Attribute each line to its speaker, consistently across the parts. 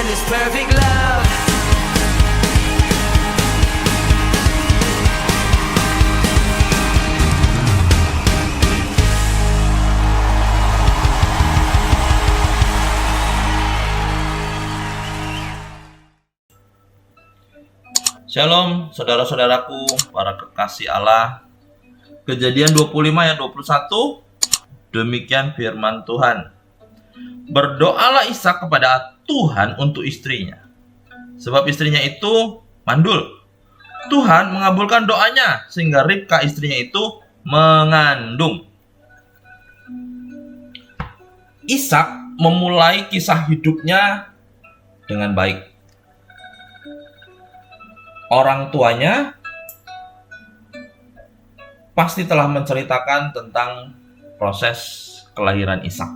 Speaker 1: this perfect love.
Speaker 2: Shalom saudara-saudaraku, para kekasih Allah. Kejadian 25 ayat 21, demikian firman Tuhan. Berdoalah Ishak kepada Tuhan untuk istrinya, sebab istrinya itu mandul. Tuhan mengabulkan doanya sehingga Ribka istrinya itu mengandung. Ishak memulai kisah hidupnya dengan baik. Orang tuanya pasti telah menceritakan tentang proses kelahiran Ishak.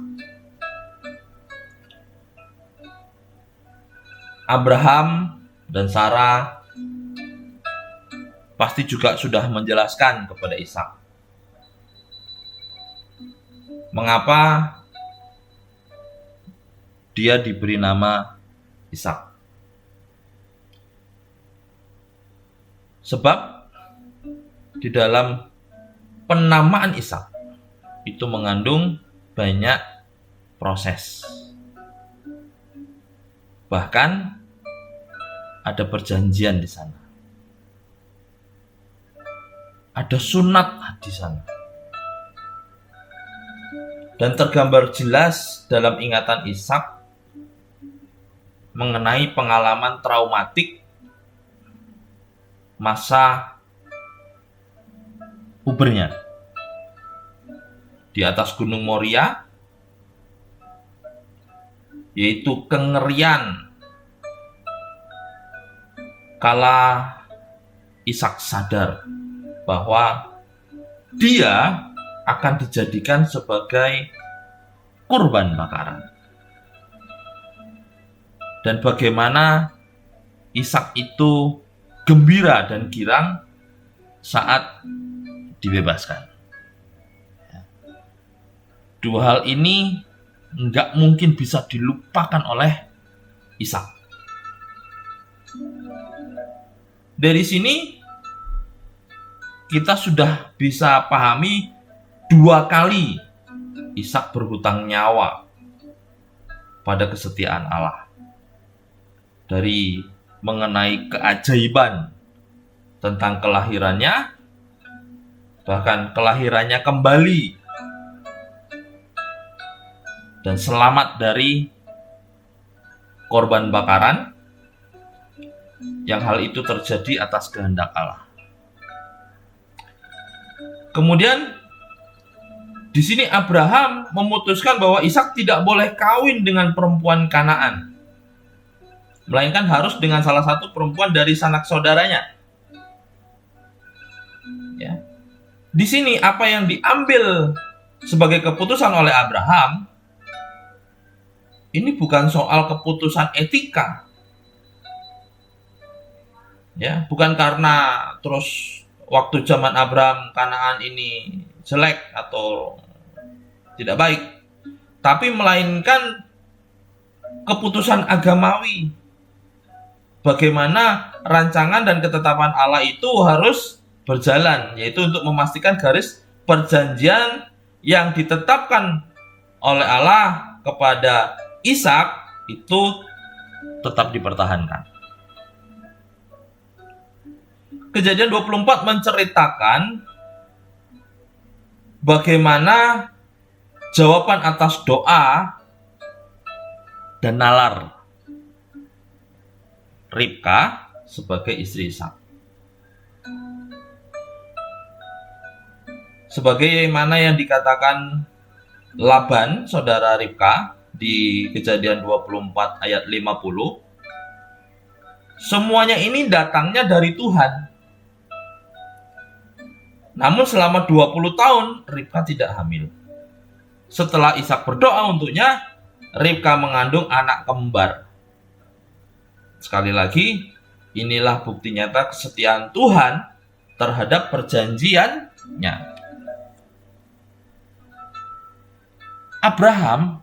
Speaker 2: Abraham dan Sarah pasti juga sudah menjelaskan kepada Ishak mengapa dia diberi nama Ishak. Sebab di dalam penamaan Ishak itu mengandung banyak proses. Bahkan ada perjanjian di sana. Ada sunat di sana. Dan tergambar jelas dalam ingatan Ishak mengenai pengalaman traumatik masa pubernya di atas Gunung Moria, yaitu kengerian kala Ishak sadar bahwa dia akan dijadikan sebagai kurban bakaran, dan bagaimana Ishak itu gembira dan girang saat dibebaskan. Dua hal ini nggak mungkin bisa dilupakan oleh Ishak. Dari sini kita sudah bisa pahami dua kali Ishak berhutang nyawa pada kesetiaan Allah. Dari mengenai keajaiban tentang kelahirannya, bahkan kelahirannya kembali dan selamat dari korban bakaran, yang hal itu terjadi atas kehendak Allah. Kemudian di sini Abraham memutuskan bahwa Ishak tidak boleh kawin dengan perempuan Kanaan, melainkan harus dengan salah satu perempuan dari sanak saudaranya. Ya. Di sini apa yang diambil sebagai keputusan oleh Abraham ini bukan soal keputusan etika. Ya, bukan karena terus waktu zaman Abraham Kanaan ini jelek atau tidak baik, tapi melainkan keputusan agamawi. Bagaimana rancangan dan ketetapan Allah itu harus berjalan, yaitu untuk memastikan garis perjanjian yang ditetapkan oleh Allah kepada Ishak itu tetap dipertahankan. Kejadian 24 menceritakan bagaimana jawaban atas doa dan nalar Ribka sebagai istri Ishak. Sebagaimana yang dikatakan Laban, saudara Ribka, di Kejadian 24 ayat 50, semuanya ini datangnya dari Tuhan. Namun selama 20 tahun Ribka tidak hamil. Setelah Ishak berdoa untuknya, Ribka mengandung anak kembar. Sekali lagi, inilah bukti nyata kesetiaan Tuhan terhadap perjanjiannya. Abraham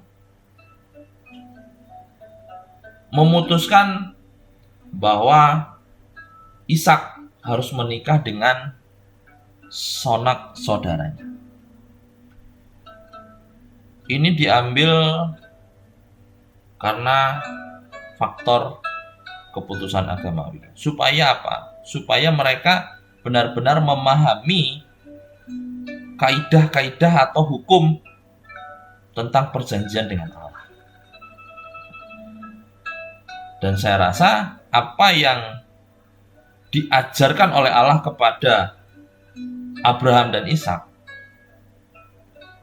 Speaker 2: memutuskan bahwa Ishak harus menikah dengan sanak saudaranya. Ini diambil karena faktor keputusan agamawi. Supaya apa? Supaya mereka benar-benar memahami kaidah-kaidah atau hukum tentang perjanjian dengan Allah. Dan saya rasa apa yang diajarkan oleh Allah kepada Abraham dan Ishak,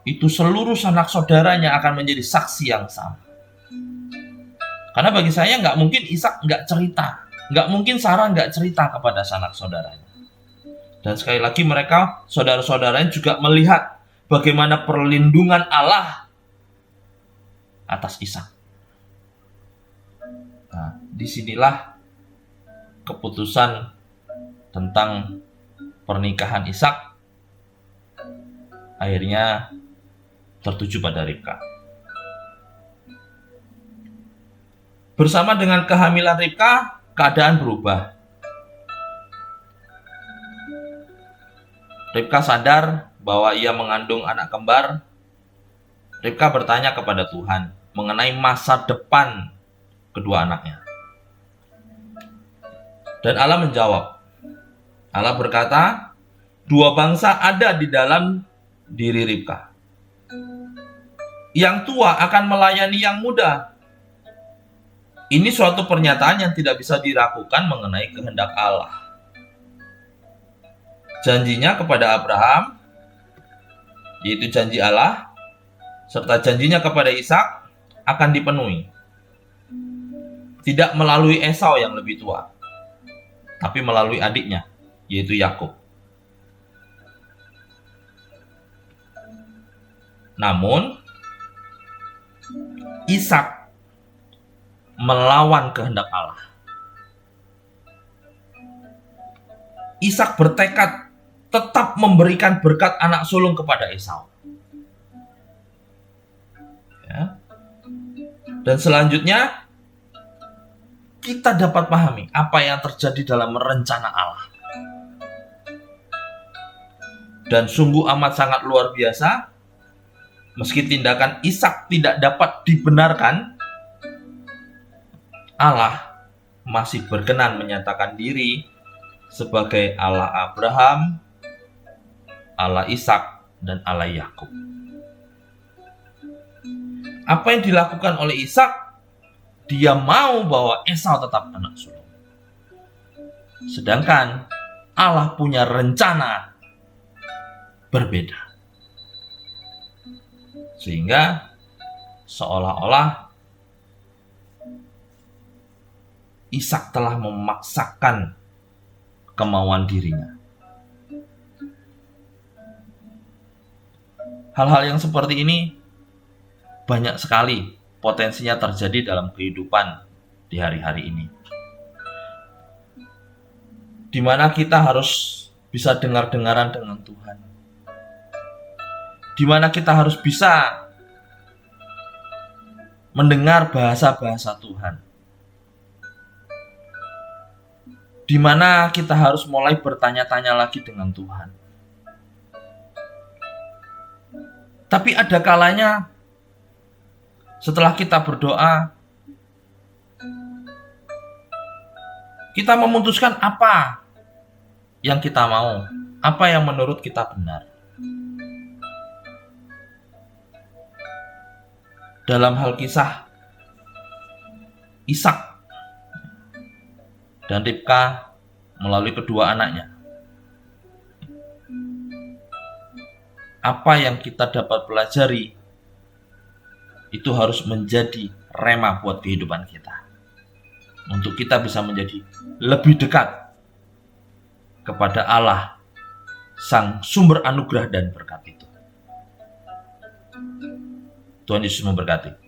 Speaker 2: itu seluruh sanak saudaranya akan menjadi saksi yang sama. Karena bagi saya nggak mungkin Ishak nggak cerita, nggak mungkin Sarah nggak cerita kepada sanak saudaranya. Dan sekali lagi mereka, saudara-saudaranya juga melihat bagaimana perlindungan Allah atas Ishak. Nah, disinilah keputusan tentang pernikahan Ishak akhirnya tertuju pada Ribka. Bersama dengan kehamilan Ribka, keadaan berubah. Ribka sadar bahwa ia mengandung anak kembar. Ribka bertanya kepada Tuhan mengenai masa depan kedua anaknya. Dan Allah menjawab. Allah berkata, 2 bangsa ada di dalam diri Ribka. Yang tua akan melayani yang muda. Ini suatu pernyataan yang tidak bisa diragukan mengenai kehendak Allah. Janjinya kepada Abraham, yaitu janji Allah, serta janjinya kepada Ishak akan dipenuhi. Tidak melalui Esau yang lebih tua, tapi melalui adiknya, yaitu Yakub. Namun, Ishak melawan kehendak Allah. Ishak bertekad tetap memberikan berkat anak sulung kepada Esau. Ya. Dan selanjutnya, kita dapat pahami apa yang terjadi dalam rencana Allah. Dan sungguh amat sangat luar biasa, meski tindakan Ishak tidak dapat dibenarkan, Allah masih berkenan menyatakan diri sebagai Allah Abraham, Allah Ishak, dan Allah Yakub. Apa yang dilakukan oleh Ishak? Dia mau bahwa Esau tetap anak sulung. Sedangkan Allah punya rencana berbeda. Sehingga seolah-olah Ishak telah memaksakan kemauan dirinya. Hal-hal yang seperti ini banyak sekali potensinya terjadi dalam kehidupan di hari-hari ini. Di mana kita harus bisa dengar-dengaran dengan Tuhan. Di mana kita harus bisa mendengar bahasa-bahasa Tuhan. Di mana kita harus mulai bertanya-tanya lagi dengan Tuhan. Tapi ada kalanya setelah kita berdoa, kita memutuskan apa yang kita mau, apa yang menurut kita benar. Dalam hal kisah Ishak dan Ribka melalui kedua anaknya, apa yang kita dapat pelajari itu harus menjadi rema buat kehidupan kita, untuk kita bisa menjadi lebih dekat kepada Allah, Sang Sumber anugerah dan berkat itu. Tuhan Yesus memberkati.